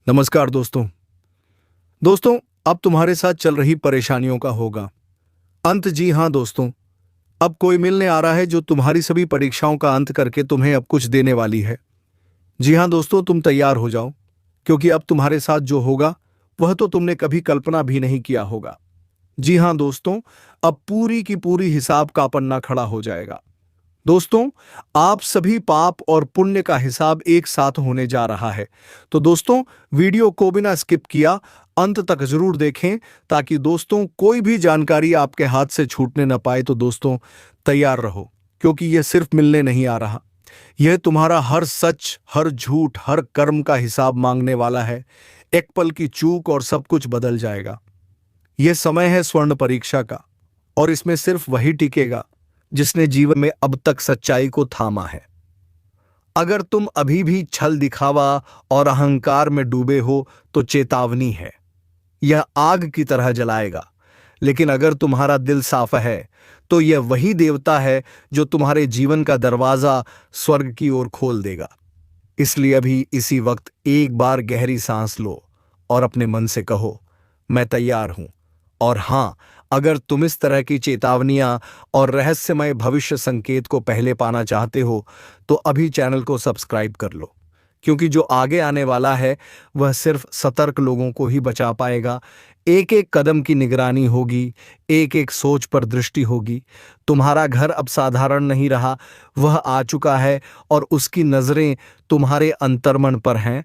नमस्कार दोस्तों। अब तुम्हारे साथ चल रही परेशानियों का होगा अंत। जी हाँ दोस्तों, अब कोई मिलने आ रहा है जो तुम्हारी सभी परीक्षाओं का अंत करके तुम्हें अब कुछ देने वाली है। जी हाँ दोस्तों, तुम तैयार हो जाओ, क्योंकि अब तुम्हारे साथ जो होगा वह तो तुमने कभी कल्पना भी नहीं किया होगा। जी हाँ दोस्तों, अब पूरी की पूरी हिसाब का पन्ना खड़ा हो जाएगा। दोस्तों, आप सभी पाप और पुण्य का हिसाब एक साथ होने जा रहा है। तो दोस्तों, वीडियो को बिना स्किप किया अंत तक जरूर देखें, ताकि दोस्तों कोई भी जानकारी आपके हाथ से छूटने न पाए। तो दोस्तों तैयार रहो, क्योंकि यह सिर्फ मिलने नहीं आ रहा, यह तुम्हारा हर सच, हर झूठ, हर कर्म का हिसाब मांगने वाला है। एक पल की चूक और सब कुछ बदल जाएगा। यह समय है स्वर्ण परीक्षा का, और इसमें सिर्फ वही टिकेगा जिसने जीवन में अब तक सच्चाई को थामा है। अगर तुम अभी भी छल दिखावा और अहंकार में डूबे हो तो चेतावनी है, यह आग की तरह जलाएगा। लेकिन अगर तुम्हारा दिल साफ है तो यह वही देवता है जो तुम्हारे जीवन का दरवाजा स्वर्ग की ओर खोल देगा। इसलिए अभी इसी वक्त एक बार गहरी सांस लो और अपने मन से कहो, मैं तैयार हूं। और हां, अगर तुम इस तरह की चेतावनियां और रहस्यमय भविष्य संकेत को पहले पाना चाहते हो तो अभी चैनल को सब्सक्राइब कर लो, क्योंकि जो आगे आने वाला है वह सिर्फ सतर्क लोगों को ही बचा पाएगा। एक एक कदम की निगरानी होगी, एक एक सोच पर दृष्टि होगी। तुम्हारा घर अब साधारण नहीं रहा, वह आ चुका है और उसकी नजरें तुम्हारे अंतर्मन पर हैं।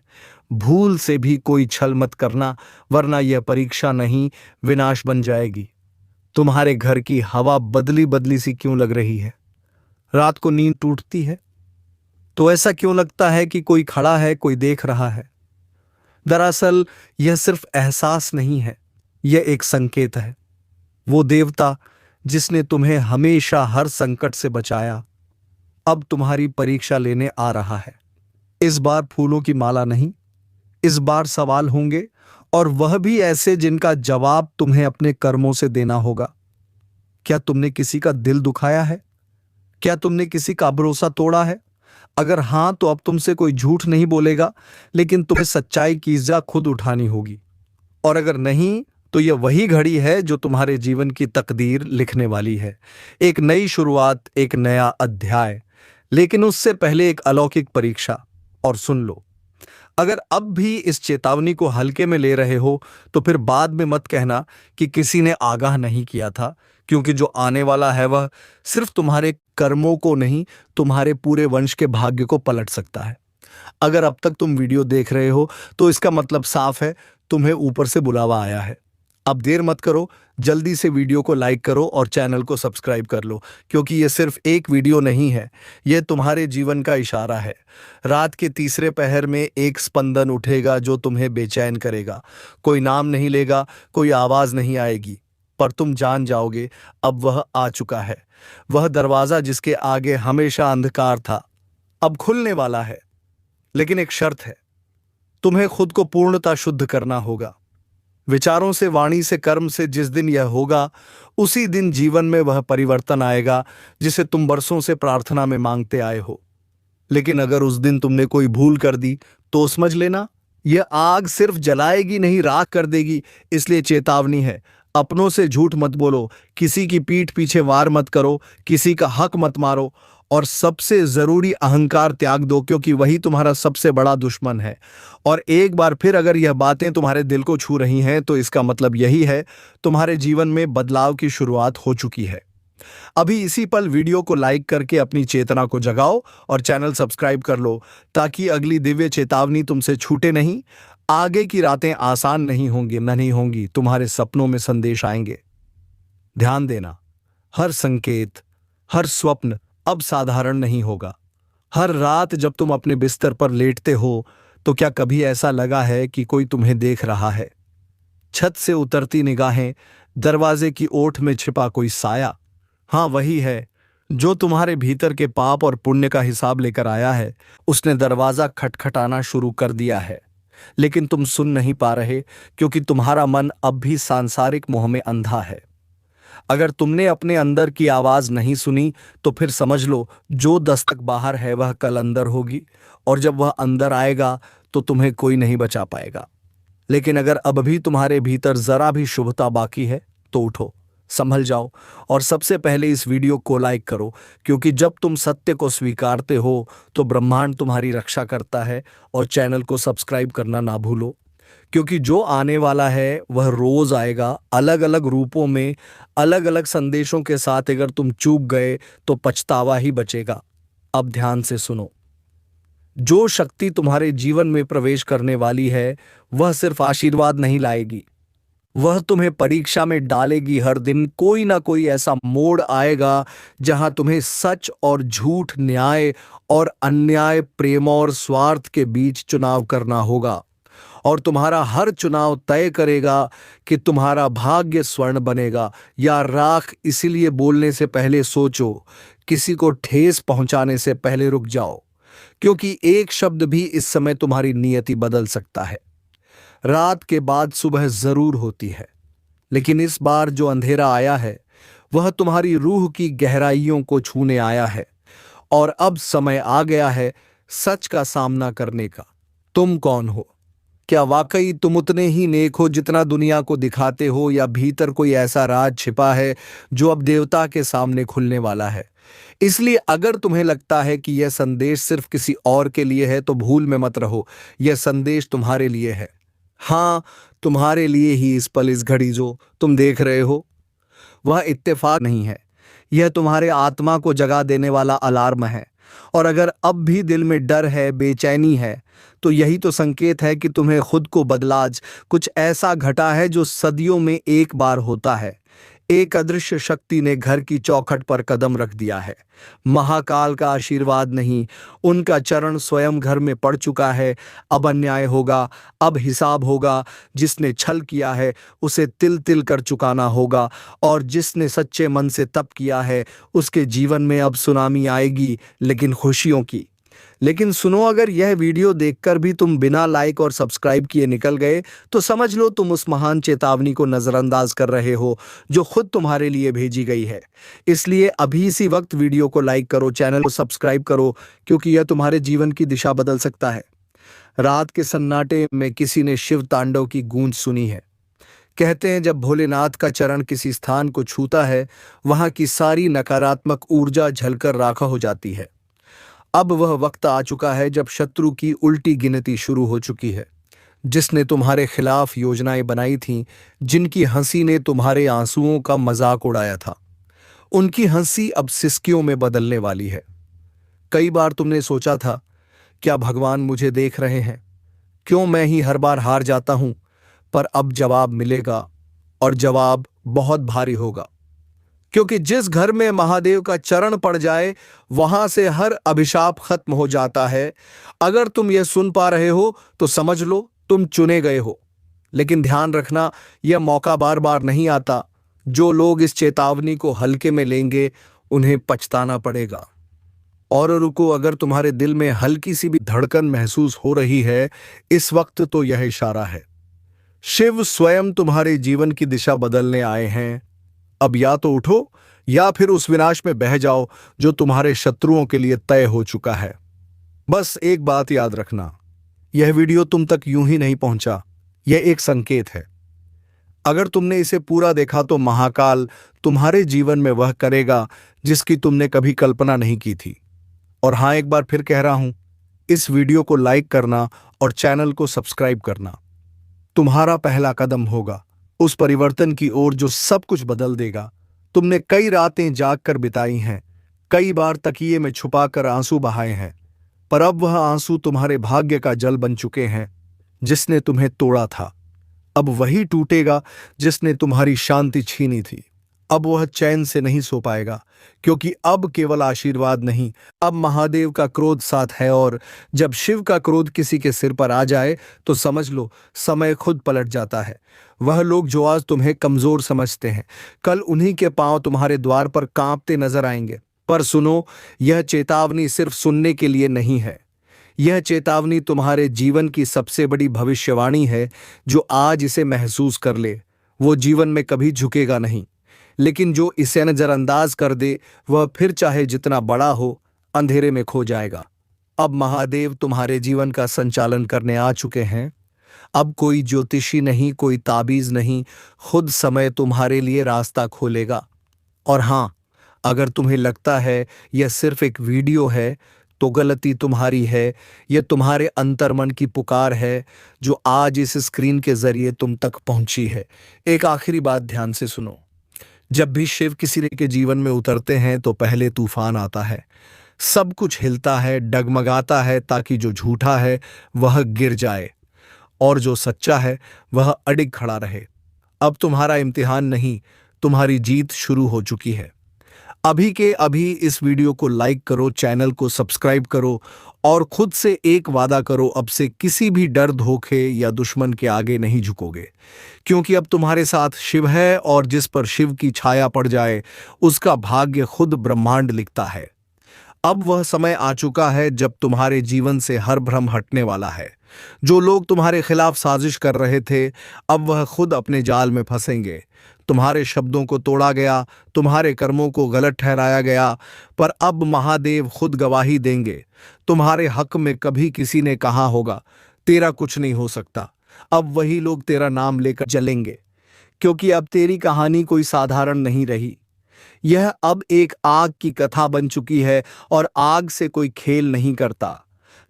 भूल से भी कोई छल मत करना, वरना यह परीक्षा नहीं, विनाश बन जाएगी। तुम्हारे घर की हवा बदली बदली सी क्यों लग रही है? रात को नींद टूटती है तो ऐसा क्यों लगता है कि कोई खड़ा है, कोई देख रहा है? दरअसल यह सिर्फ एहसास नहीं है, यह एक संकेत है। वो देवता जिसने तुम्हें हमेशा हर संकट से बचाया, अब तुम्हारी परीक्षा लेने आ रहा है। इस बार फूलों की माला नहीं, इस बार सवाल होंगे, और वह भी ऐसे जिनका जवाब तुम्हें अपने कर्मों से देना होगा। क्या तुमने किसी का दिल दुखाया है? क्या तुमने किसी का भरोसा तोड़ा है? अगर हां, तो अब तुमसे कोई झूठ नहीं बोलेगा, लेकिन तुम्हें सच्चाई की इज़्ज़ा खुद उठानी होगी। और अगर नहीं, तो यह वही घड़ी है जो तुम्हारे जीवन की तकदीर लिखने वाली है। एक नई शुरुआत, एक नया अध्याय, लेकिन उससे पहले एक अलौकिक परीक्षा। और सुन लो, अगर अब भी इस चेतावनी को हल्के में ले रहे हो तो फिर बाद में मत कहना कि किसी ने आगाह नहीं किया था, क्योंकि जो आने वाला है वह सिर्फ तुम्हारे कर्मों को नहीं, तुम्हारे पूरे वंश के भाग्य को पलट सकता है। अगर अब तक तुम वीडियो देख रहे हो तो इसका मतलब साफ है, तुम्हें ऊपर से बुलावा आया है। अब देर मत करो, जल्दी से वीडियो को लाइक करो और चैनल को सब्सक्राइब कर लो, क्योंकि यह सिर्फ एक वीडियो नहीं है, यह तुम्हारे जीवन का इशारा है। रात के तीसरे पहर में एक स्पंदन उठेगा जो तुम्हें बेचैन करेगा। कोई नाम नहीं लेगा, कोई आवाज नहीं आएगी, पर तुम जान जाओगे अब वह आ चुका है। वह दरवाजा जिसके आगे हमेशा अंधकार था, अब खुलने वाला है। लेकिन एक शर्त है, तुम्हें खुद को पूर्णतः शुद्ध करना होगा। विचारों से, वाणी से, कर्म से। जिस दिन यह होगा उसी दिन जीवन में वह परिवर्तन आएगा जिसे तुम बरसों से प्रार्थना में मांगते आए हो। लेकिन अगर उस दिन तुमने कोई भूल कर दी तो समझ लेना, यह आग सिर्फ जलाएगी नहीं, राख कर देगी। इसलिए चेतावनी है, अपनों से झूठ मत बोलो, किसी की पीठ पीछे वार मत करो, किसी का हक मत मारो, और सबसे जरूरी अहंकार त्याग दो, क्योंकि वही तुम्हारा सबसे बड़ा दुश्मन है। और एक बार फिर अगर यह बातें तुम्हारे दिल को छू रही हैं तो इसका मतलब यही है, तुम्हारे जीवन में बदलाव की शुरुआत हो चुकी है। अभी इसी पल वीडियो को लाइक करके अपनी चेतना को जगाओ और चैनल सब्सक्राइब कर लो, ताकि अगली दिव्य चेतावनी तुमसे छूटे नहीं। आगे की रातें आसान नहीं होंगी, तुम्हारे सपनों में संदेश आएंगे। ध्यान देना, हर संकेत, हर स्वप्न अब साधारण नहीं होगा। हर रात जब तुम अपने बिस्तर पर लेटते हो तो क्या कभी ऐसा लगा है कि कोई तुम्हें देख रहा है? छत से उतरती निगाहें, दरवाजे की ओट में छिपा कोई साया। हाँ, वही है जो तुम्हारे भीतर के पाप और पुण्य का हिसाब लेकर आया है। उसने दरवाजा खटखटाना शुरू कर दिया है, लेकिन तुम सुन नहीं पा रहे, क्योंकि तुम्हारा मन अब भी सांसारिक मोह में अंधा है। अगर तुमने अपने अंदर की आवाज नहीं सुनी तो फिर समझ लो, जो दस्तक बाहर है वह कल अंदर होगी, और जब वह अंदर आएगा तो तुम्हें कोई नहीं बचा पाएगा। लेकिन अगर अब भी तुम्हारे भीतर जरा भी शुभता बाकी है तो उठो, संभल जाओ और सबसे पहले इस वीडियो को लाइक करो, क्योंकि जब तुम सत्य को स्वीकारते हो तो ब्रह्मांड तुम्हारी रक्षा करता है। और चैनल को सब्सक्राइब करना ना भूलो, क्योंकि जो आने वाला है वह रोज आएगा, अलग अलग रूपों में, अलग अलग संदेशों के साथ। अगर तुम चूक गए तो पछतावा ही बचेगा। अब ध्यान से सुनो, जो शक्ति तुम्हारे जीवन में प्रवेश करने वाली है वह सिर्फ आशीर्वाद नहीं लाएगी, वह तुम्हें परीक्षा में डालेगी। हर दिन कोई ना कोई ऐसा मोड़ आएगा जहां तुम्हें सच और झूठ, न्याय और अन्याय, प्रेम और स्वार्थ के बीच चुनाव करना होगा। और तुम्हारा हर चुनाव तय करेगा कि तुम्हारा भाग्य स्वर्ण बनेगा या राख। इसीलिए बोलने से पहले सोचो, किसी को ठेस पहुंचाने से पहले रुक जाओ, क्योंकि एक शब्द भी इस समय तुम्हारी नियति बदल सकता है। रात के बाद सुबह जरूर होती है, लेकिन इस बार जो अंधेरा आया है वह तुम्हारी रूह की गहराइयों को छूने आया है। और अब समय आ गया है सच का सामना करने का। तुम कौन हो? क्या वाकई तुम उतने ही नेक हो जितना दुनिया को दिखाते हो, या भीतर कोई ऐसा राज छिपा है जो अब देवता के सामने खुलने वाला है? इसलिए अगर तुम्हें लगता है कि यह संदेश सिर्फ किसी और के लिए है तो भूल में मत रहो, यह संदेश तुम्हारे लिए है। हाँ, तुम्हारे लिए ही इस पल, इस घड़ी जो तुम देख रहे हो वह इत्तेफाक नहीं है, यह तुम्हारे आत्मा को जगा देने वाला अलार्म है। और अगर अब भी दिल में डर है, बेचैनी है, तो यही तो संकेत है कि तुम्हें खुद को बदला। आज कुछ ऐसा घटा है जो सदियों में एक बार होता है। एक अदृश्य शक्ति ने घर की चौखट पर कदम रख दिया है। महाकाल का आशीर्वाद नहीं, उनका चरण स्वयं घर में पड़ चुका है। अब अन्याय होगा, अब हिसाब होगा। जिसने छल किया है उसे तिल तिल कर चुकाना होगा, और जिसने सच्चे मन से तप किया है उसके जीवन में अब सुनामी आएगी, लेकिन खुशियों की। लेकिन सुनो, अगर यह वीडियो देखकर भी तुम बिना लाइक और सब्सक्राइब किए निकल गए तो समझ लो तुम उस महान चेतावनी को नजरअंदाज कर रहे हो जो खुद तुम्हारे लिए भेजी गई है। इसलिए अभी इसी वक्त वीडियो को लाइक करो, चैनल को सब्सक्राइब करो, क्योंकि यह तुम्हारे जीवन की दिशा बदल सकता है। रात के सन्नाटे में किसी ने शिव तांडव की गूंज सुनी है। कहते हैं जब भोलेनाथ का चरण किसी स्थान को छूता है वहां की सारी नकारात्मक ऊर्जा झलकर राखा हो जाती है। अब वह वक्त आ चुका है जब शत्रु की उल्टी गिनती शुरू हो चुकी है। जिसने तुम्हारे खिलाफ योजनाएं बनाई थीं, जिनकी हंसी ने तुम्हारे आंसुओं का मजाक उड़ाया था, उनकी हंसी अब सिसकियों में बदलने वाली है। कई बार तुमने सोचा था, क्या भगवान मुझे देख रहे हैं? क्यों मैं ही हर बार हार जाता हूं? पर अब जवाब मिलेगा, और जवाब बहुत भारी होगा। क्योंकि जिस घर में महादेव का चरण पड़ जाए वहां से हर अभिशाप खत्म हो जाता है। अगर तुम यह सुन पा रहे हो तो समझ लो तुम चुने गए हो। लेकिन ध्यान रखना, यह मौका बार बार नहीं आता। जो लोग इस चेतावनी को हल्के में लेंगे उन्हें पछताना पड़ेगा। और रुको, अगर तुम्हारे दिल में हल्की सी भी धड़कन महसूस हो रही है इस वक्त, तो यह इशारा है। शिव स्वयं तुम्हारे जीवन की दिशा बदलने आए हैं। अब या तो उठो या फिर उस विनाश में बह जाओ जो तुम्हारे शत्रुओं के लिए तय हो चुका है। बस एक बात याद रखना, यह वीडियो तुम तक यूं ही नहीं पहुंचा, यह एक संकेत है। अगर तुमने इसे पूरा देखा तो महाकाल तुम्हारे जीवन में वह करेगा जिसकी तुमने कभी कल्पना नहीं की थी। और हां, एक बार फिर कह रहा हूं, इस वीडियो को लाइक करना और चैनल को सब्सक्राइब करना तुम्हारा पहला कदम होगा उस परिवर्तन की ओर जो सब कुछ बदल देगा। तुमने कई रातें जागकर बिताई हैं, कई बार तकिए में छुपाकर आंसू बहाए हैं, पर अब वह आंसू तुम्हारे भाग्य का जल बन चुके हैं। जिसने तुम्हें तोड़ा था अब वही टूटेगा जिसने तुम्हारी शांति छीनी थी। अब वह चैन से नहीं सो पाएगा, क्योंकि अब केवल आशीर्वाद नहीं, अब महादेव का क्रोध साथ है। और जब शिव का क्रोध किसी के सिर पर आ जाए तो समझ लो समय खुद पलट जाता है। वह लोग जो आज तुम्हें कमजोर समझते हैं, कल उन्हीं के पांव तुम्हारे द्वार पर कांपते नजर आएंगे। पर सुनो, यह चेतावनी सिर्फ सुनने के लिए नहीं है, यह चेतावनी तुम्हारे जीवन की सबसे बड़ी भविष्यवाणी है। जो आज इसे महसूस कर ले वो जीवन में कभी झुकेगा नहीं, लेकिन जो इसे नजरअंदाज कर दे वह फिर चाहे जितना बड़ा हो अंधेरे में खो जाएगा। अब महादेव तुम्हारे जीवन का संचालन करने आ चुके हैं। अब कोई ज्योतिषी नहीं, कोई ताबीज नहीं, खुद समय तुम्हारे लिए रास्ता खोलेगा। और हाँ, अगर तुम्हें लगता है यह सिर्फ एक वीडियो है तो गलती तुम्हारी है। यह तुम्हारे अंतर्मन की पुकार है जो आज इस स्क्रीन के जरिए तुम तक पहुंची है। एक आखिरी बात ध्यान से सुनो। जब भी शिव किसी के जीवन में उतरते हैं तो पहले तूफान आता है, सब कुछ हिलता है, डगमगाता है, ताकि जो झूठा है वह गिर जाए और जो सच्चा है वह अडिग खड़ा रहे। अब तुम्हारा इम्तिहान नहीं, तुम्हारी जीत शुरू हो चुकी है। अभी के अभी इस वीडियो को लाइक करो, चैनल को सब्सक्राइब करो और खुद से एक वादा करो, अब से किसी भी डर, धोखे या दुश्मन के आगे नहीं झुकोगे, क्योंकि अब तुम्हारे साथ शिव है और जिस पर शिव की छाया पड़ जाए उसका भाग्य खुद ब्रह्मांड लिखता है। अब वह समय आ चुका है जब तुम्हारे जीवन से हर भ्रम हटने वाला है। जो लोग तुम्हारे खिलाफ साजिश कर रहे थे, अब वह खुद अपने जाल में फंसेंगे। तुम्हारे शब्दों को तोड़ा गया, तुम्हारे कर्मों को गलत ठहराया गया, पर अब महादेव खुद गवाही देंगे। तुम्हारे हक में कभी किसी ने कहा होगा तेरा कुछ नहीं हो सकता, अब वही लोग तेरा नाम लेकर चलेंगे, क्योंकि अब तेरी कहानी कोई साधारण नहीं रही। यह अब एक आग की कथा बन चुकी है और आग से कोई खेल नहीं करता।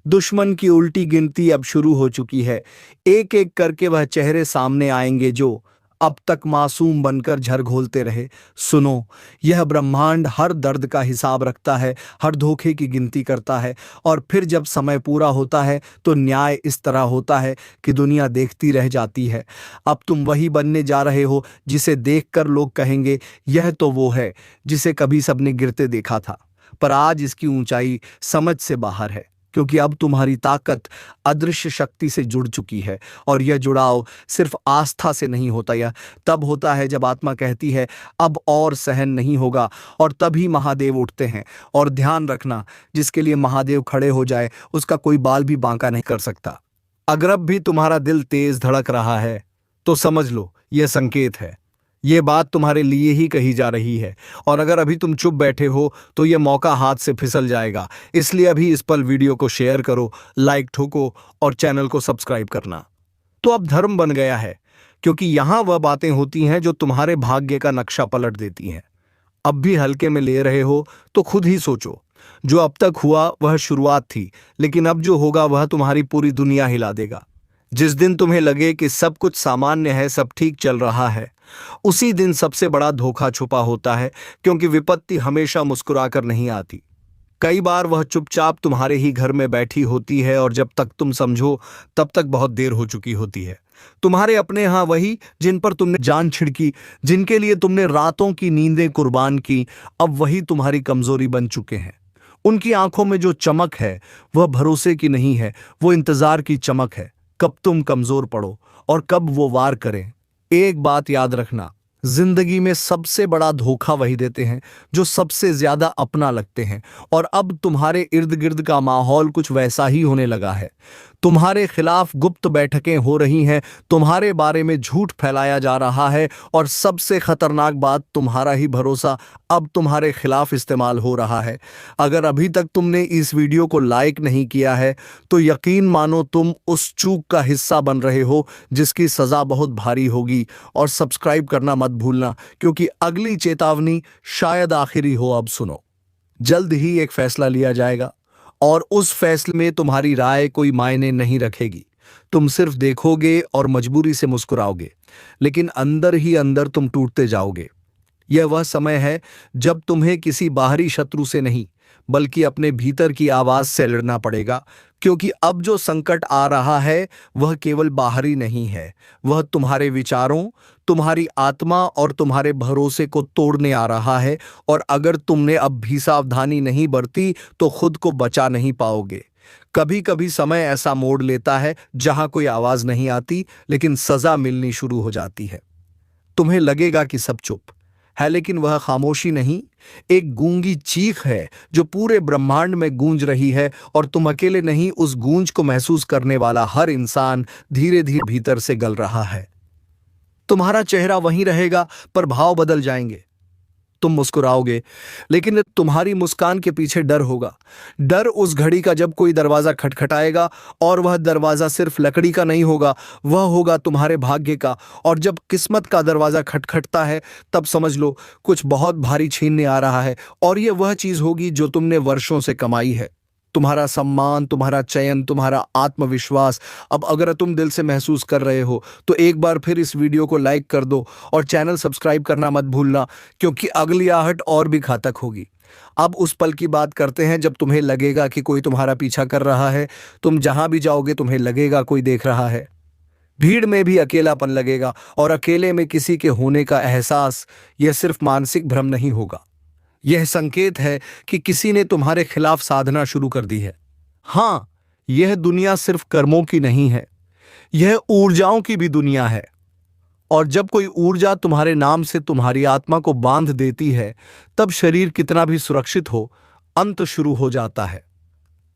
दुश्मन की उल्टी गिनती अब शुरू हो चुकी है। एक एक करके वह चेहरे सामने आएंगे जो अब तक मासूम बनकर झरघोलते रहे। सुनो, यह ब्रह्मांड हर दर्द का हिसाब रखता है, हर धोखे की गिनती करता है, और फिर जब समय पूरा होता है तो न्याय इस तरह होता है कि दुनिया देखती रह जाती है। अब तुम वही बनने जा रहे हो जिसे देखकर लोग कहेंगे यह तो वो है जिसे कभी सबने गिरते देखा था, पर आज इसकी ऊंचाई समझ से बाहर है, क्योंकि अब तुम्हारी ताकत अदृश्य शक्ति से जुड़ चुकी है। और यह जुड़ाव सिर्फ आस्था से नहीं होता, यह तब होता है जब आत्मा कहती है अब और सहन नहीं होगा, और तभी महादेव उठते हैं। और ध्यान रखना, जिसके लिए महादेव खड़े हो जाए उसका कोई बाल भी बांका नहीं कर सकता। अगर अब भी तुम्हारा दिल तेज धड़क रहा है तो समझ लो यह संकेत है, ये बात तुम्हारे लिए ही कही जा रही है। और अगर अभी तुम चुप बैठे हो तो यह मौका हाथ से फिसल जाएगा। इसलिए अभी इस पल वीडियो को शेयर करो, लाइक ठोको और चैनल को सब्सक्राइब करना तो अब धर्म बन गया है, क्योंकि यहां वह बातें होती हैं जो तुम्हारे भाग्य का नक्शा पलट देती हैं। अब भी हल्के में ले रहे हो तो खुद ही सोचो, जो अब तक हुआ वह शुरुआत थी, लेकिन अब जो होगा वह तुम्हारी पूरी दुनिया हिला देगा। जिस दिन तुम्हें लगे कि सब कुछ सामान्य है, सब ठीक चल रहा है, उसी दिन सबसे बड़ा धोखा छुपा होता है, क्योंकि विपत्ति हमेशा मुस्कुराकर नहीं आती। कई बार वह चुपचाप तुम्हारे ही घर में बैठी होती है और जब तक तुम समझो तब तक बहुत देर हो चुकी होती है। तुम्हारे अपने यहाँ वही जिन पर तुमने जान छिड़की, जिनके लिए तुमने रातों की नींदें कुर्बान की, अब वही तुम्हारी कमजोरी बन चुके हैं। उनकी आंखों में जो चमक है वह भरोसे की नहीं है, वो इंतजार की चमक है। कब तुम कमजोर पड़ो और कब वो वार करें। एक बात याद रखना, जिंदगी में सबसे बड़ा धोखा वही देते हैं जो सबसे ज्यादा अपना लगते हैं। और अब तुम्हारे इर्द गिर्द का माहौल कुछ वैसा ही होने लगा है। तुम्हारे खिलाफ गुप्त बैठकें हो रही हैं, तुम्हारे बारे में झूठ फैलाया जा रहा है, और सबसे खतरनाक बात, तुम्हारा ही भरोसा अब तुम्हारे खिलाफ इस्तेमाल हो रहा है। अगर अभी तक तुमने इस वीडियो को लाइक नहीं किया है तो यकीन मानो तुम उस चूक का हिस्सा बन रहे हो जिसकी सजा बहुत भारी होगी। और सब्सक्राइब करना मत भूलना, क्योंकि अगली चेतावनी शायद आखिरी हो। अब सुनो, जल्द ही एक फैसला लिया जाएगा और उस फैसले में तुम्हारी राय कोई मायने नहीं रखेगी। तुम सिर्फ देखोगे और मजबूरी से मुस्कुराओगे, लेकिन अंदर ही अंदर तुम टूटते जाओगे। यह वह समय है जब तुम्हें किसी बाहरी शत्रु से नहीं बल्कि अपने भीतर की आवाज से लड़ना पड़ेगा, क्योंकि अब जो संकट आ रहा है वह केवल बाहरी नहीं है, वह तुम्हारे विचारों, तुम्हारी आत्मा और तुम्हारे भरोसे को तोड़ने आ रहा है। और अगर तुमने अब भी सावधानी नहीं बरती तो खुद को बचा नहीं पाओगे। कभी कभी समय ऐसा मोड़ लेता है जहां कोई आवाज नहीं आती, लेकिन सजा मिलनी शुरू हो जाती है। तुम्हें लगेगा कि सब चुप है, लेकिन वह खामोशी नहीं, एक गूंगी चीख है जो पूरे ब्रह्मांड में गूंज रही है। और तुम अकेले नहीं, उस गूंज को महसूस करने वाला हर इंसान धीरे धीरे भीतर से गल रहा है। तुम्हारा चेहरा वहीं रहेगा पर भाव बदल जाएंगे। तुम मुस्कुराओगे, लेकिन तुम्हारी मुस्कान के पीछे डर होगा। डर उस घड़ी का जब कोई दरवाज़ा खटखटाएगा, और वह दरवाज़ा सिर्फ लकड़ी का नहीं होगा, वह होगा तुम्हारे भाग्य का। और जब किस्मत का दरवाज़ा खटखटता है, तब समझ लो कुछ बहुत भारी छीनने आ रहा है, और ये वह चीज़ होगी जो तुमने वर्षों से कमाई है। तुम्हारा सम्मान, तुम्हारा चयन, तुम्हारा आत्मविश्वास। अब अगर तुम दिल से महसूस कर रहे हो तो एक बार फिर इस वीडियो को लाइक कर दो और चैनल सब्सक्राइब करना मत भूलना, क्योंकि अगली आहट और भी घातक होगी। अब उस पल की बात करते हैं जब तुम्हें लगेगा कि कोई तुम्हारा पीछा कर रहा है। तुम जहां भी जाओगे तुम्हें लगेगा कोई देख रहा है। भीड़ में भी अकेलापन लगेगा, और अकेले में किसी के होने का एहसास यह सिर्फ मानसिक भ्रम नहीं होगा, यह संकेत है कि किसी ने तुम्हारे खिलाफ साधना शुरू कर दी है। हां, यह दुनिया सिर्फ कर्मों की नहीं है, यह ऊर्जाओं की भी दुनिया है। और जब कोई ऊर्जा तुम्हारे नाम से तुम्हारी आत्मा को बांध देती है, तब शरीर कितना भी सुरक्षित हो, अंत शुरू हो जाता है।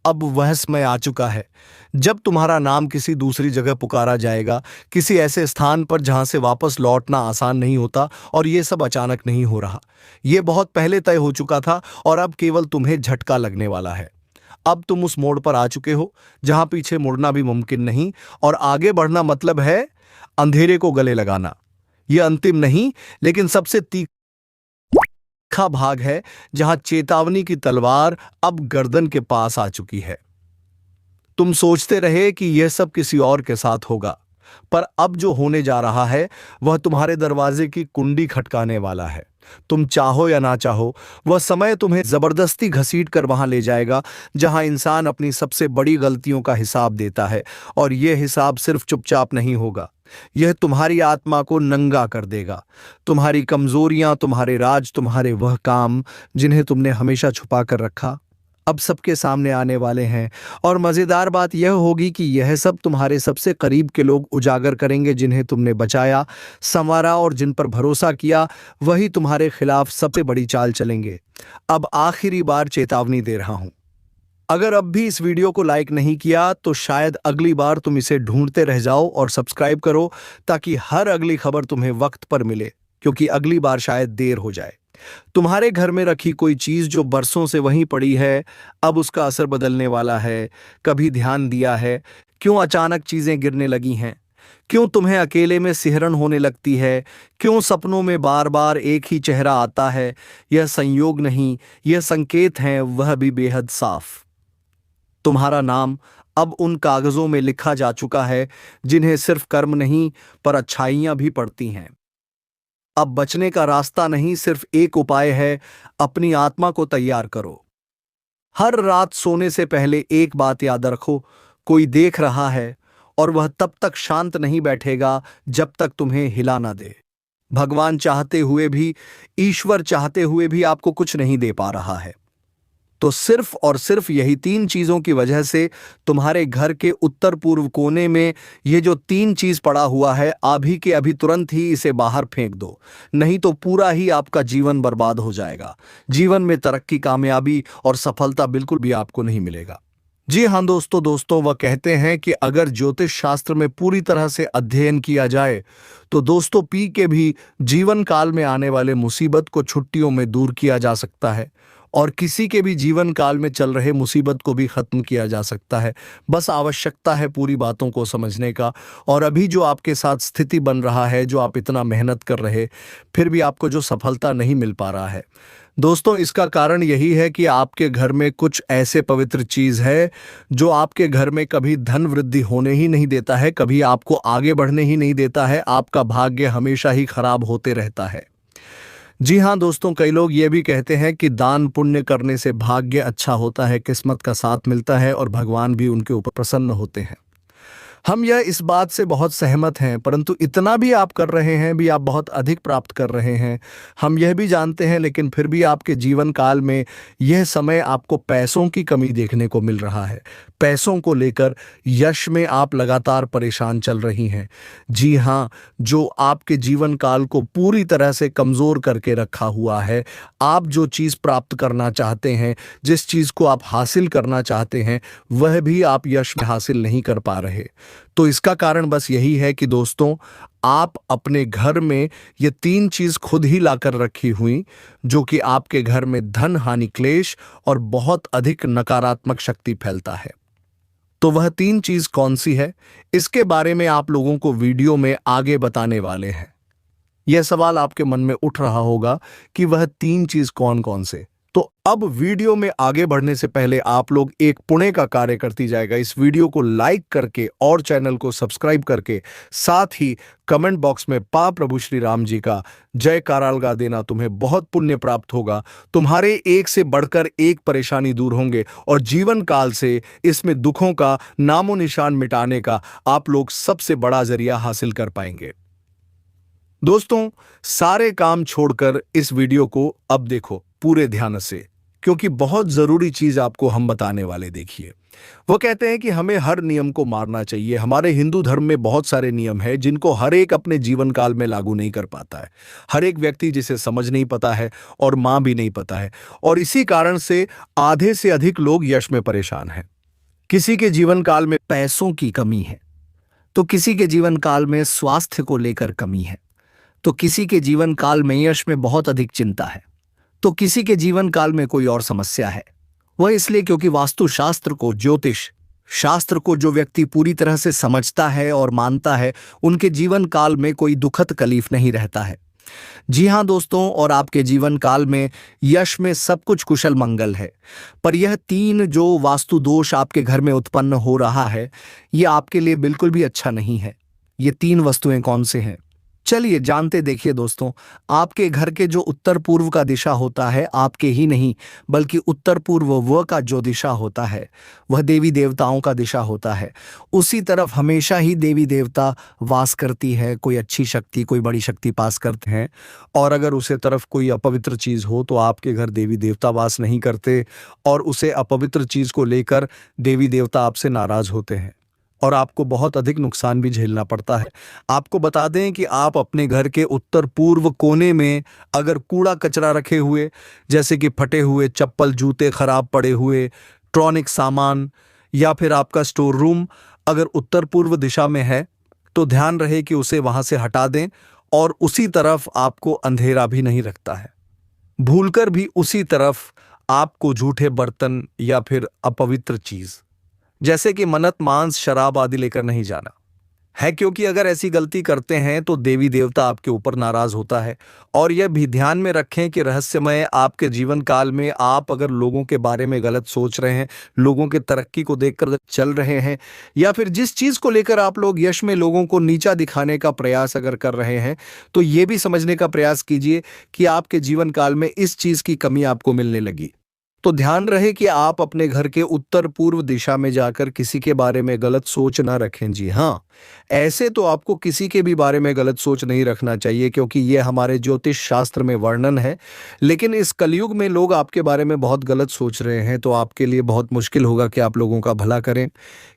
अब वह समय आ चुका है जब तुम्हारा नाम किसी दूसरी जगह पुकारा जाएगा, किसी ऐसे स्थान पर जहां से वापस लौटना आसान नहीं होता। और ये सब अचानक नहीं हो रहा, ये बहुत पहले तय हो चुका था, और अब केवल तुम्हें झटका लगने वाला है। अब तुम उस मोड़ पर आ चुके हो जहां पीछे मुड़ना भी मुमकिन नहीं, और आगे बढ़ना मतलब है अंधेरे को गले लगाना। यह अंतिम नहीं, लेकिन सबसे तीखा भाग है, जहां चेतावनी की तलवार अब गर्दन के पास आ चुकी है। तुम सोचते रहे कि यह सब किसी और के साथ होगा, पर अब जो होने जा रहा है वह तुम्हारे दरवाजे की कुंडी खटकाने वाला है। तुम चाहो या ना चाहो, वह समय तुम्हें जबरदस्ती घसीट कर वहां ले जाएगा जहां इंसान अपनी सबसे बड़ी गलतियों का हिसाब देता है। और यह हिसाब सिर्फ चुपचाप नहीं होगा, यह तुम्हारी आत्मा को नंगा कर देगा। तुम्हारी कमजोरियां, तुम्हारे राज, तुम्हारे वह काम जिन्हें तुमने हमेशा छुपा कर रखा, अब सबके सामने आने वाले हैं। और मजेदार बात यह होगी कि यह सब तुम्हारे सबसे करीब के लोग उजागर करेंगे, जिन्हें तुमने बचाया, संवारा और जिन पर भरोसा किया, वही तुम्हारे खिलाफ सबसे बड़ी चाल चलेंगे। अब आखिरी बार चेतावनी दे रहा हूं, अगर अब भी इस वीडियो को लाइक नहीं किया तो शायद अगली बार तुम इसे ढूंढते रह जाओ, और सब्सक्राइब करो ताकि हर अगली खबर तुम्हें वक्त पर मिले, क्योंकि अगली बार शायद देर हो जाए। तुम्हारे घर में रखी कोई चीज जो बरसों से वहीं पड़ी है, अब उसका असर बदलने वाला है। कभी ध्यान दिया है क्यों अचानक चीजें गिरने लगी हैं? क्यों तुम्हें अकेले में सिहरन होने लगती है? क्यों सपनों में बार बार एक ही चेहरा आता है? यह संयोग नहीं, यह संकेत है, वह भी बेहद साफ। तुम्हारा नाम अब उन कागजों में लिखा जा चुका है जिन्हें सिर्फ कर्म नहीं पर अच्छाइयां भी पड़ती हैं। अब बचने का रास्ता नहीं, सिर्फ एक उपाय है, अपनी आत्मा को तैयार करो। हर रात सोने से पहले एक बात याद रखो, कोई देख रहा है, और वह तब तक शांत नहीं बैठेगा जब तक तुम्हें हिला ना दे। भगवान चाहते हुए भी, ईश्वर चाहते हुए भी आपको कुछ नहीं दे पा रहा है, तो सिर्फ और सिर्फ यही 3 चीजों की वजह से तुम्हारे घर के उत्तर पूर्व कोने में ये जो 3 चीज पड़ा हुआ है, अभी के अभी तुरंत ही इसे बाहर फेंक दो, नहीं तो पूरा ही आपका जीवन बर्बाद हो जाएगा। जीवन में तरक्की, कामयाबी और सफलता बिल्कुल भी आपको नहीं मिलेगा। जी हाँ दोस्तों, वह कहते हैं कि अगर ज्योतिष शास्त्र में पूरी तरह से अध्ययन किया जाए तो दोस्तों पी के भी जीवन काल में आने वाले मुसीबत को छुट्टियों में दूर किया जा सकता है, और किसी के भी जीवन काल में चल रहे मुसीबत को भी खत्म किया जा सकता है। बस आवश्यकता है पूरी बातों को समझने का। और अभी जो आपके साथ स्थिति बन रहा है, जो आप इतना मेहनत कर रहे, फिर भी आपको जो सफलता नहीं मिल पा रहा है दोस्तों, इसका कारण यही है कि आपके घर में कुछ ऐसे पवित्र चीज है जो आपके घर में कभी धन वृद्धि होने ही नहीं देता है, कभी आपको आगे बढ़ने ही नहीं देता है। आपका भाग्य हमेशा ही खराब होते रहता है। जी हाँ दोस्तों, कई लोग ये भी कहते हैं कि दान पुण्य करने से भाग्य अच्छा होता है, किस्मत का साथ मिलता है और भगवान भी उनके ऊपर प्रसन्न होते हैं। हम यह इस बात से बहुत सहमत हैं, परंतु इतना भी आप कर रहे हैं भी आप बहुत अधिक प्राप्त कर रहे हैं, हम यह भी जानते हैं, लेकिन फिर भी आपके जीवन काल में यह समय आपको पैसों की कमी देखने को मिल रहा है। पैसों को लेकर यश में आप लगातार परेशान चल रही हैं। जी हाँ, जो आपके जीवन काल को पूरी तरह से कमज़ोर करके रखा हुआ है। आप जो चीज़ प्राप्त करना चाहते हैं, जिस चीज़ को आप हासिल करना चाहते हैं, वह भी आप यश में हासिल नहीं कर पा रहे। तो इसका कारण बस यही है कि दोस्तों, आप अपने घर में ये 3 चीज खुद ही लाकर रखी हुई, जो कि आपके घर में धन हानि, क्लेश और बहुत अधिक नकारात्मक शक्ति फैलता है। तो वह 3 चीज कौन सी है, इसके बारे में आप लोगों को वीडियो में आगे बताने वाले हैं। यह सवाल आपके मन में उठ रहा होगा कि वह 3 चीज कौन कौन से। तो अब वीडियो में आगे बढ़ने से पहले आप लोग एक पुण्य का कार्य करती जाएगा, इस वीडियो को लाइक करके और चैनल को सब्सक्राइब करके, साथ ही कमेंट बॉक्स में पा प्रभु श्री राम जी का जय काराल गा देना। तुम्हें बहुत पुण्य प्राप्त होगा, तुम्हारे एक से बढ़कर एक परेशानी दूर होंगे और जीवन काल से इसमें दुखों का नामो निशान मिटाने का आप लोग सबसे बड़ा जरिया हासिल कर पाएंगे। दोस्तों, सारे काम छोड़कर इस वीडियो को अब देखो पूरे ध्यान से, क्योंकि बहुत जरूरी चीज आपको हम बताने वाले। देखिए, वो कहते हैं कि हमें हर नियम को मारना चाहिए। हमारे हिंदू धर्म में बहुत सारे नियम हैं जिनको हर एक अपने जीवन काल में लागू नहीं कर पाता है। हर एक व्यक्ति जिसे समझ नहीं पता है और मां भी नहीं पता है, और इसी कारण से आधे से अधिक लोग यश में परेशान हैं। किसी के जीवन काल में पैसों की कमी है, तो किसी के जीवन काल में स्वास्थ्य को लेकर कमी है, तो किसी के जीवन काल में यश में बहुत अधिक चिंता है, तो किसी के जीवन काल में कोई और समस्या है। वह इसलिए क्योंकि वास्तु शास्त्र को, ज्योतिष शास्त्र को जो व्यक्ति पूरी तरह से समझता है और मानता है, उनके जीवन काल में कोई दुखद तकलीफ नहीं रहता है। जी हां दोस्तों, और आपके जीवन काल में यश में सब कुछ कुशल मंगल है। पर यह 3 जो वास्तु दोष आपके घर में उत्पन्न हो रहा है, यह आपके लिए बिल्कुल भी अच्छा नहीं है। ये 3 वस्तुएं कौन से हैं, चलिए जानते। देखिए दोस्तों, आपके घर के जो उत्तर पूर्व का दिशा होता है, आपके ही नहीं बल्कि उत्तर पूर्व व का जो दिशा होता है, वह देवी देवताओं का दिशा होता है। उसी तरफ हमेशा ही देवी देवता वास करती है। कोई अच्छी शक्ति, कोई बड़ी शक्ति पास करते हैं। और अगर उसे तरफ कोई अपवित्र चीज हो तो आपके घर देवी देवता वास नहीं करते, और उसे अपवित्र चीज को लेकर देवी देवता आपसे नाराज होते हैं और आपको बहुत अधिक नुकसान भी झेलना पड़ता है। आपको बता दें कि आप अपने घर के उत्तर पूर्व कोने में अगर कूड़ा कचरा रखे हुए, जैसे कि फटे हुए चप्पल, जूते खराब पड़े हुए, इलेक्ट्रॉनिक सामान, या फिर आपका स्टोर रूम अगर उत्तर पूर्व दिशा में है, तो ध्यान रहे कि उसे वहां से हटा दें। और उसी तरफ आपको अंधेरा भी नहीं रखता है। भूलकर भी उसी तरफ आपको झूठे बर्तन या फिर अपवित्र चीज जैसे कि मन्नत, मांस, शराब आदि लेकर नहीं जाना है, क्योंकि अगर ऐसी गलती करते हैं तो देवी देवता आपके ऊपर नाराज होता है। और यह भी ध्यान में रखें कि रहस्यमय आपके जीवन काल में आप अगर लोगों के बारे में गलत सोच रहे हैं, लोगों के तरक्की को देखकर चल रहे हैं, या फिर जिस चीज को लेकर आप लोग यश में लोगों को नीचा दिखाने का प्रयास अगर कर रहे हैं, तो ये भी समझने का प्रयास कीजिए कि आपके जीवन काल में इस चीज की कमी आपको मिलने लगी। तो ध्यान रहे कि आप अपने घर के उत्तर पूर्व दिशा में जाकर किसी के बारे में गलत सोच ना रखें। जी हाँ, ऐसे तो आपको किसी के भी बारे में गलत सोच नहीं रखना चाहिए, क्योंकि यह हमारे ज्योतिष शास्त्र में वर्णन है। लेकिन इस कलयुग में लोग आपके बारे में बहुत गलत सोच रहे हैं, तो आपके लिए बहुत मुश्किल होगा कि आप लोगों का भला करें,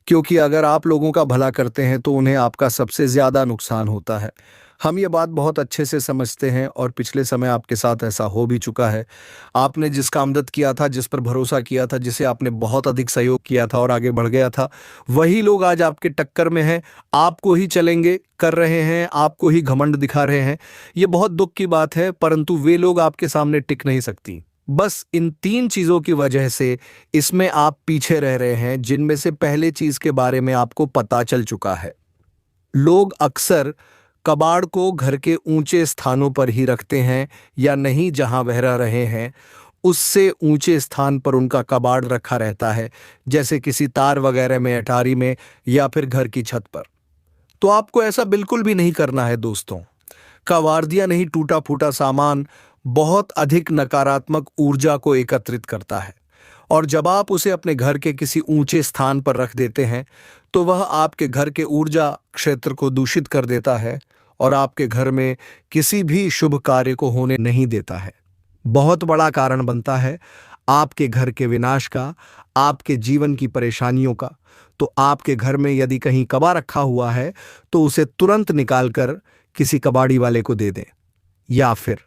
क्योंकि अगर आप लोगों का भला करते हैं तो उन्हें आपका सबसे ज्यादा नुकसान होता है। हम ये बात बहुत अच्छे से समझते हैं, और पिछले समय आपके साथ ऐसा हो भी चुका है। आपने जिसका आमदद किया था, जिस पर भरोसा किया था, जिसे आपने बहुत अधिक सहयोग किया था और आगे बढ़ गया था, वही लोग आज आपके टक्कर में हैं, आपको ही चलेंगे कर रहे हैं, आपको ही घमंड दिखा रहे हैं। ये बहुत दुख की बात है, परंतु वे लोग आपके सामने टिक नहीं सकती। बस इन 3 चीजों की वजह से इसमें आप पीछे रह रहे हैं, जिनमें से पहले चीज के बारे में आपको पता चल चुका है। लोग अक्सर कबाड़ को घर के ऊंचे स्थानों पर ही रखते हैं, या नहीं जहां वह रह रहे हैं उससे ऊंचे स्थान पर उनका कबाड़ रखा रहता है, जैसे किसी तार वगैरह में, अटारी में, या फिर घर की छत पर। तो आपको ऐसा बिल्कुल भी नहीं करना है दोस्तों। कबाड़िया नहीं, टूटा फूटा सामान बहुत अधिक नकारात्मक ऊर्जा को एकत्रित करता है, और जब आप उसे अपने घर के किसी ऊंचे स्थान पर रख देते हैं तो वह आपके घर के ऊर्जा क्षेत्र को दूषित कर देता है और आपके घर में किसी भी शुभ कार्य को होने नहीं देता है। बहुत बड़ा कारण बनता है आपके घर के विनाश का, आपके जीवन की परेशानियों का। तो आपके घर में यदि कहीं कबा रखा हुआ है तो उसे तुरंत निकालकर किसी कबाड़ी वाले को दे दें, या फिर,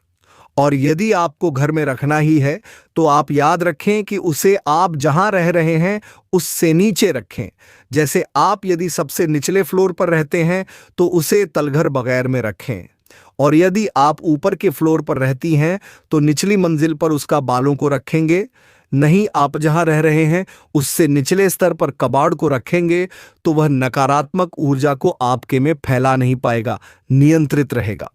और यदि आपको घर में रखना ही है तो आप याद रखें कि उसे आप जहां रह रहे हैं उससे नीचे रखें, जैसे आप यदि सबसे निचले फ्लोर पर रहते हैं तो उसे तलघर बगैर में रखें, और यदि आप ऊपर के फ्लोर पर रहती हैं तो निचली मंजिल पर उसका बालों को रखेंगे। नहीं, आप जहां रह रहे हैं उससे निचले स्तर पर कबाड़ को रखेंगे तो वह नकारात्मक ऊर्जा को आपके में फैला नहीं पाएगा, नियंत्रित रहेगा।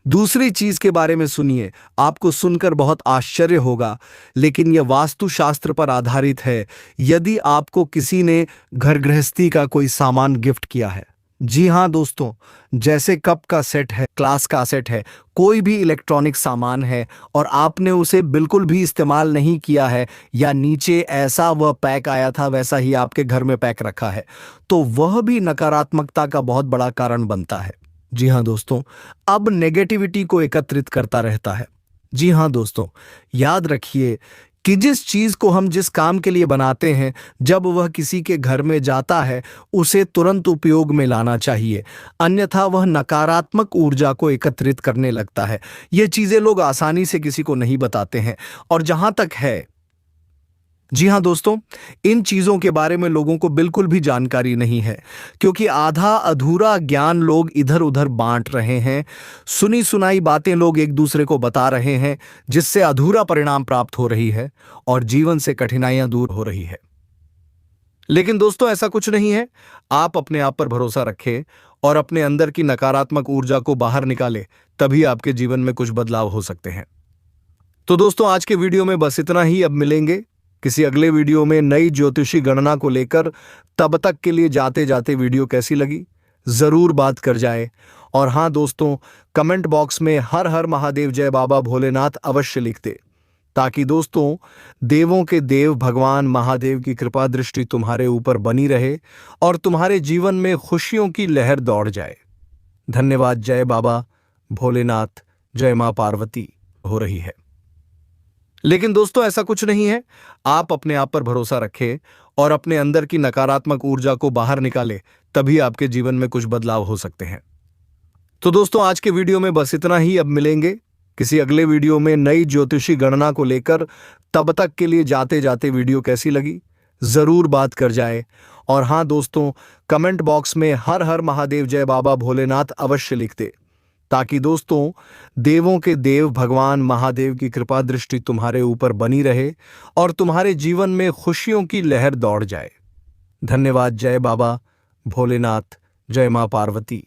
दूसरी चीज के बारे में सुनिए, आपको सुनकर बहुत आश्चर्य होगा, लेकिन यह वास्तुशास्त्र पर आधारित है। यदि आपको किसी ने घर गृहस्थी का कोई सामान गिफ्ट किया है, जी हां दोस्तों, जैसे कप का सेट है, क्लास का सेट है, कोई भी इलेक्ट्रॉनिक सामान है, और आपने उसे बिल्कुल भी इस्तेमाल नहीं किया है, या नीचे ऐसा वह पैक आया था वैसा ही आपके घर में पैक रखा है, तो वह भी नकारात्मकता का बहुत बड़ा कारण बनता है। जी हां दोस्तों, अब नेगेटिविटी को एकत्रित करता रहता है। जी हां दोस्तों, याद रखिए कि जिस चीज को हम जिस काम के लिए बनाते हैं, जब वह किसी के घर में जाता है उसे तुरंत उपयोग में लाना चाहिए, अन्यथा वह नकारात्मक ऊर्जा को एकत्रित करने लगता है। ये चीजें लोग आसानी से किसी को नहीं बताते हैं। और जहां तक है, जी हां दोस्तों, इन चीजों के बारे में लोगों को बिल्कुल भी जानकारी नहीं है, क्योंकि आधा अधूरा ज्ञान लोग इधर उधर बांट रहे हैं। सुनी सुनाई बातें लोग एक दूसरे को बता रहे हैं, जिससे अधूरा परिणाम प्राप्त हो रही है और जीवन से कठिनाइयां दूर हो रही है। लेकिन दोस्तों, ऐसा कुछ नहीं है। आप अपने आप पर भरोसा रखें और अपने अंदर की नकारात्मक ऊर्जा को बाहर निकालें, तभी आपके जीवन में कुछ बदलाव हो सकते हैं। तो दोस्तों, आज के वीडियो में बस इतना ही। अब मिलेंगे किसी अगले वीडियो में नई ज्योतिषी गणना को लेकर। तब तक के लिए जाते जाते वीडियो कैसी लगी जरूर बात कर जाए। और हां दोस्तों, कमेंट बॉक्स में हर हर महादेव जय बाबा भोलेनाथ अवश्य लिख दे, ताकि दोस्तों देवों के देव भगवान महादेव की कृपा दृष्टि तुम्हारे ऊपर बनी रहे और तुम्हारे जीवन में खुशियों की लहर दौड़ जाए। धन्यवाद। जय बाबा भोलेनाथ, जय मां पार्वती हो रही है। लेकिन दोस्तों, ऐसा कुछ नहीं है। आप अपने आप पर भरोसा रखें और अपने अंदर की नकारात्मक ऊर्जा को बाहर निकालें, तभी आपके जीवन में कुछ बदलाव हो सकते हैं। तो दोस्तों, आज के वीडियो में बस इतना ही। अब मिलेंगे किसी अगले वीडियो में नई ज्योतिषी गणना को लेकर। तब तक के लिए जाते जाते वीडियो कैसी लगी जरूर बात कर जाए। और हां दोस्तों, कमेंट बॉक्स में हर हर महादेव जय बाबा भोलेनाथ अवश्य लिख दे, ताकि दोस्तों देवों के देव भगवान महादेव की कृपा दृष्टि तुम्हारे ऊपर बनी रहे और तुम्हारे जीवन में खुशियों की लहर दौड़ जाए। धन्यवाद। जय बाबा भोलेनाथ, जय मां पार्वती